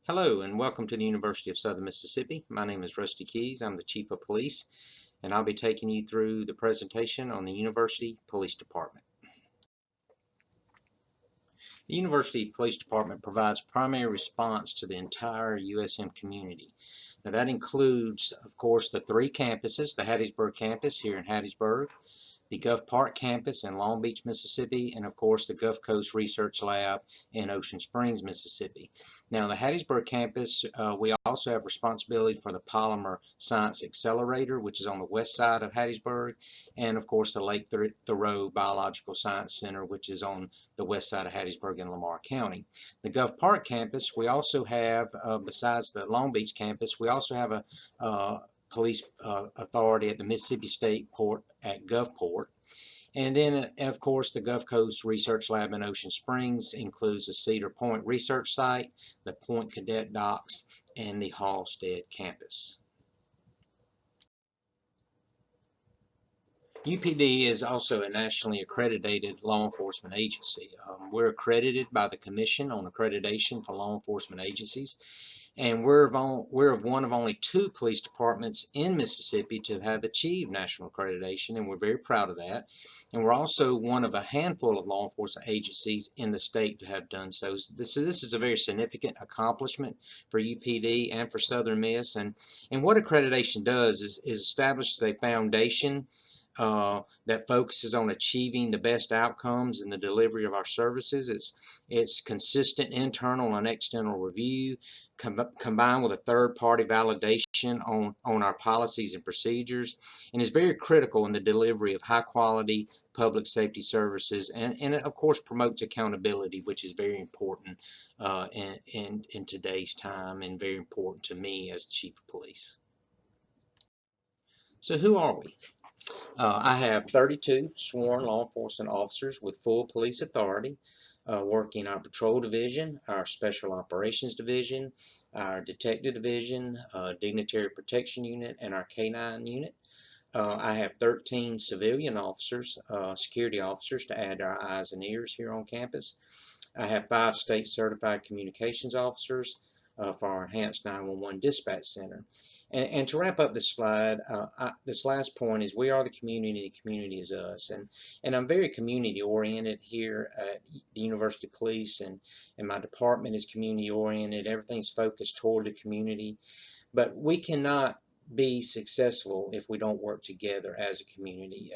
Hello and welcome to the University of Southern Mississippi. My name is Rusty Keys. I'm the Chief of Police, and I'll be taking you through the presentation on the University Police Department. The University Police Department provides primary response to the entire USM community. Now that includes, of course, the three campuses, the Hattiesburg campus here in Hattiesburg, the Gulf Park campus in Long Beach, Mississippi, and of course the Gulf Coast Research Lab in Ocean Springs, Mississippi. Now the Hattiesburg campus, we also have responsibility for the Polymer Science Accelerator, which is on the west side of Hattiesburg, and of course the Lake Thoreau Biological Science Center, which is on the west side of Hattiesburg in Lamar County. The Gulf Park campus, we also have, besides the Long Beach campus, we also have a police authority at the Mississippi State Port at Gulfport. And then, of course, the Gulf Coast Research Lab in Ocean Springs includes the Cedar Point Research Site, the Point Cadet Docks, and the Halstead campus. UPD is also a nationally accredited law enforcement agency. We're accredited by the Commission on Accreditation for Law Enforcement Agencies, and we're one of only two police departments in Mississippi to have achieved national accreditation, and we're very proud of that. And we're also one of a handful of law enforcement agencies in the state to have done so. This is a very significant accomplishment for UPD and for Southern Miss. And what accreditation does is establishes a foundation that focuses on achieving the best outcomes in the delivery of our services. It's consistent internal and external review combined with a third-party validation on our policies and procedures, and is very critical in the delivery of high-quality public safety services, and of course promotes accountability, which is very important in today's time, and very important to me as the Chief of Police. So who are we? I have 32 sworn law enforcement officers with full police authority working our patrol division, our special operations division, our detective division, dignitary protection unit, and our K9 unit. I have 13 civilian officers, security officers to add to our eyes and ears here on campus. I have 5 state certified communications officers for our enhanced 911 dispatch center. And to wrap up this slide, this last point is we are the community is us. And I'm very community oriented here at the University Police, and my department is community oriented. Everything's focused toward the community. But we cannot be successful if we don't work together as a community.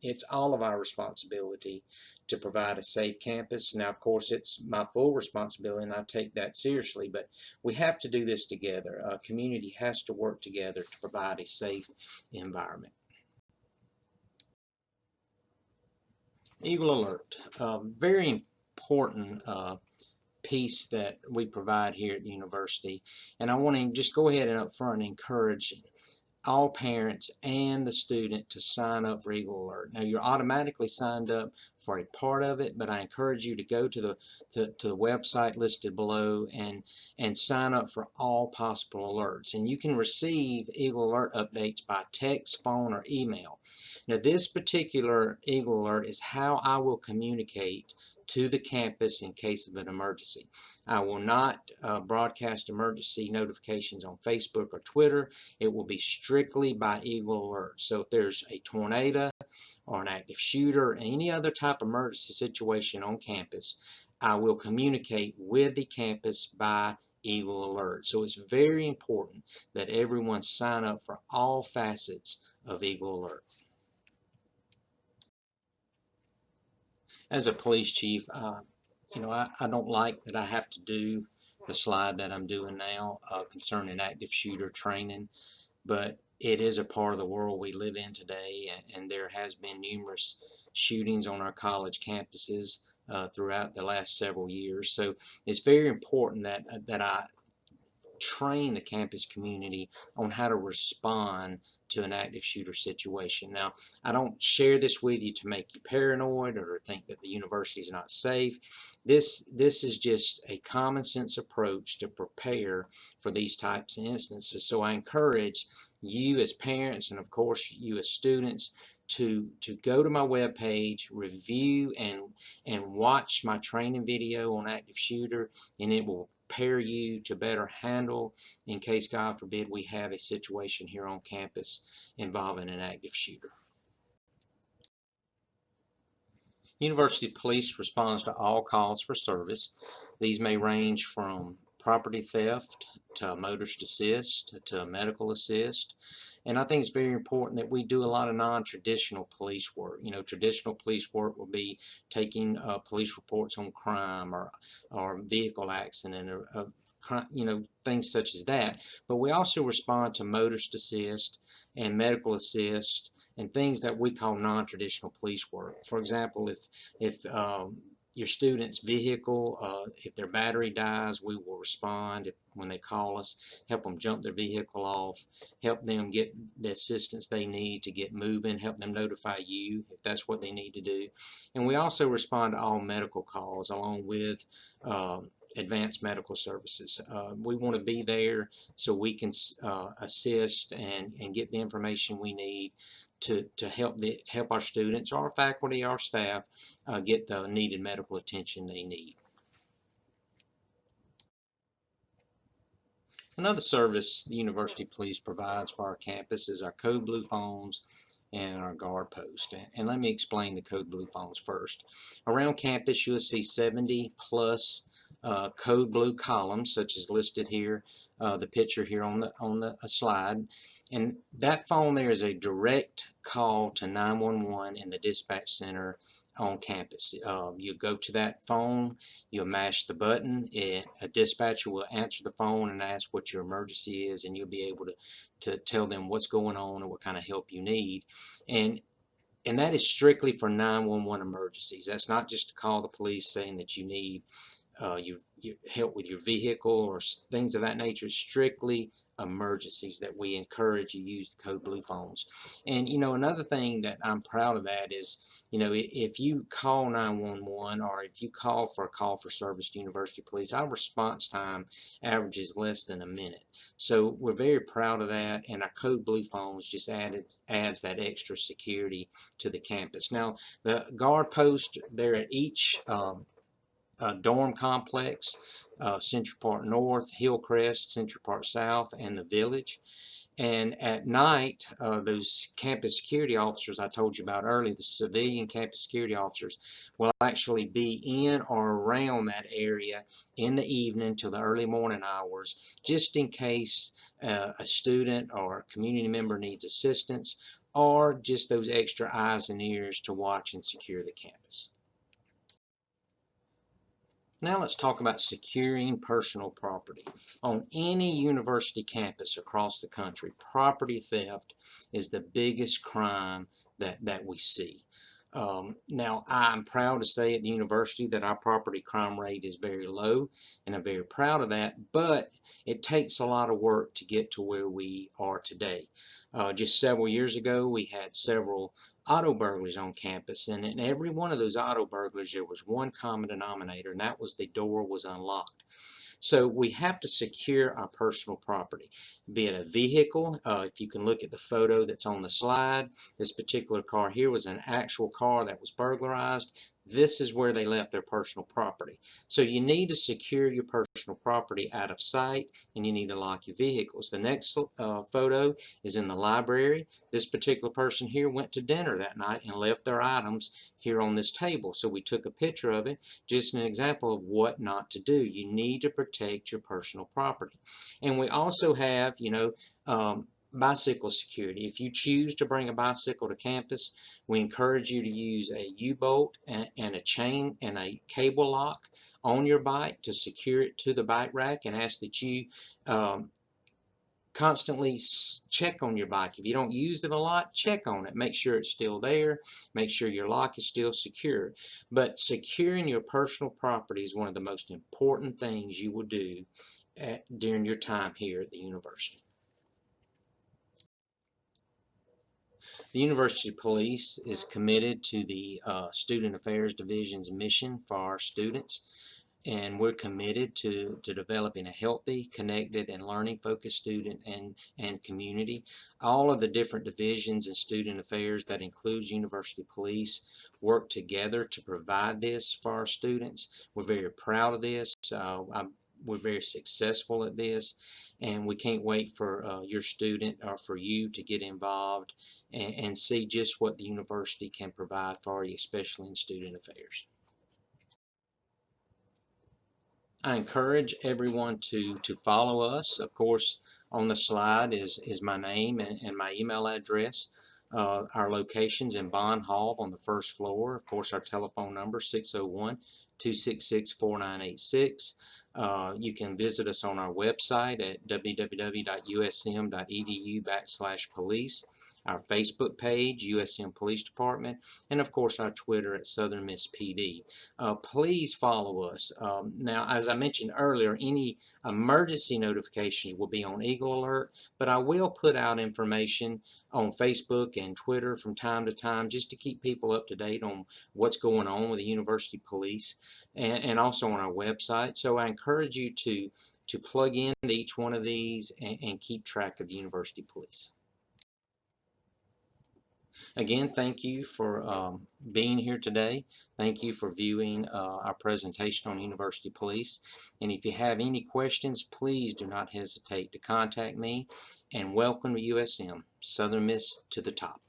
It's all of our responsibility to provide a safe campus. Now, of course, it's my full responsibility, and I take that seriously, but we have to do this together. A community has to work together to provide a safe environment. Eagle Alert, very important piece that we provide here at the university, and I want to just go ahead and up front encourage all parents and the student to sign up for Eagle Alert. Now you're automatically signed up for a part of it, but I encourage you to go to the website listed below and sign up for all possible alerts. And you can receive Eagle Alert updates by text, phone, or email. Now this particular Eagle Alert is how I will communicate to the campus in case of an emergency. I will not broadcast emergency notifications on Facebook or Twitter. It will be strictly by Eagle Alert. So if there's a tornado or an active shooter or any other type of emergency situation on campus, I will communicate with the campus by Eagle Alert. So it's very important that everyone sign up for all facets of Eagle Alert. As a police chief, you know, I don't like that I have to do the slide that I'm doing now concerning active shooter training, but it is a part of the world we live in today, and there has been numerous shootings on our college campuses throughout the last several years. So it's very important that I train the campus community on how to respond to an active shooter situation. Now, I don't share this with you to make you paranoid or think that the university is not safe. This is just a common sense approach to prepare for these types of instances. So I encourage you as parents, and of course you as students, to go to my webpage, review and watch my training video on active shooter, and it will prepare you to better handle in case, God forbid, we have a situation here on campus involving an active shooter. University Police responds to all calls for service. These may range from property theft to motorist assist to medical assist. And I think it's very important that we do a lot of non-traditional police work. You know, traditional police work will be taking police reports on crime or vehicle accident or you know, things such as that. But we also respond to motorist assist and medical assist and things that we call non-traditional police work. For example, if your student's vehicle, if their battery dies, we will respond when they call us, help them jump their vehicle off, help them get the assistance they need to get moving, help them notify you if that's what they need to do. And we also respond to all medical calls along with advanced medical services. We want to be there so we can assist and get the information we need to help our students, our faculty, our staff get the needed medical attention they need. Another service the University Police provides for our campus is our code blue phones and our guard post. And let me explain the code blue phones first. Around campus you'll see 70 plus code blue columns, such as listed here, the picture here on the slide. And that phone there is a direct call to 911 in the dispatch center on campus. You go to that phone, you'll mash the button, and a dispatcher will answer the phone and ask what your emergency is, and you'll be able to tell them what's going on and what kind of help you need. And that is strictly for 911 emergencies. That's not just to call the police saying that you need your help with your vehicle or things of that nature. Strictly emergencies that we encourage you use the code blue phones. And you know, another thing that I'm proud of that is, you know, if you call 911 or if you call for a call for service to University Police, our response time averages less than a minute. So we're very proud of that, and our code blue phones just adds that extra security to the campus. Now the guard post there at each dorm complex, Central Park North, Hillcrest, Central Park South, and the Village. And at night, those campus security officers I told you about earlier, the civilian campus security officers, will actually be in or around that area in the evening till the early morning hours, just in case a student or a community member needs assistance, or just those extra eyes and ears to watch and secure the campus. Now let's talk about securing personal property. On any university campus across the country, property theft is the biggest crime that we see. Now, I'm proud to say at the university that our property crime rate is very low, and I'm very proud of that, but it takes a lot of work to get to where we are today. Just several years ago, we had several auto burglaries on campus, and in every one of those auto burglaries there was one common denominator, and that was the door was unlocked. So we have to secure our personal property, be it a vehicle. If you can look at the photo that's on the slide, this particular car here was an actual car that was burglarized. This is where they left their personal property. So you need to secure your personal property out of sight, and you need to lock your vehicles. The next photo is in the library. This particular person here went to dinner that night and left their items here on this table. So we took a picture of it, just an example of what not to do. You need to protect your personal property. And we also have, you know, bicycle security. If you choose to bring a bicycle to campus, we encourage you to use a U-bolt and a chain and a cable lock on your bike to secure it to the bike rack, and ask that you constantly check on your bike. If you don't use it a lot, check on it. Make sure it's still there. Make sure your lock is still secure. But securing your personal property is one of the most important things you will do during your time here at the university. The University Police is committed to the Student Affairs Division's mission for our students. and we're committed to developing a healthy, connected, and learning-focused student and community. All of the different divisions in student affairs, that includes University Police, work together to provide this for our students. We're very proud of this. We're very successful at this, and we can't wait for your student or for you to get involved and see just what the university can provide for you, especially in student affairs. I encourage everyone to follow us. Of course, on the slide is my name and my email address. Our location's in Bond Hall on the first floor. Of course, our telephone number 601-266-4986. You can visit us on our website at www.usm.edu/police. Our Facebook page, USM Police Department, and of course our Twitter at Southern Miss PD. Please follow us. Now, as I mentioned earlier, any emergency notifications will be on Eagle Alert, but I will put out information on Facebook and Twitter from time to time just to keep people up to date on what's going on with the University Police, and also on our website. So I encourage you to plug into each one of these and keep track of the University Police. Again, thank you for being here today. Thank you for viewing our presentation on University Police. And if you have any questions, please do not hesitate to contact me. And welcome to USM, Southern Miss to the top.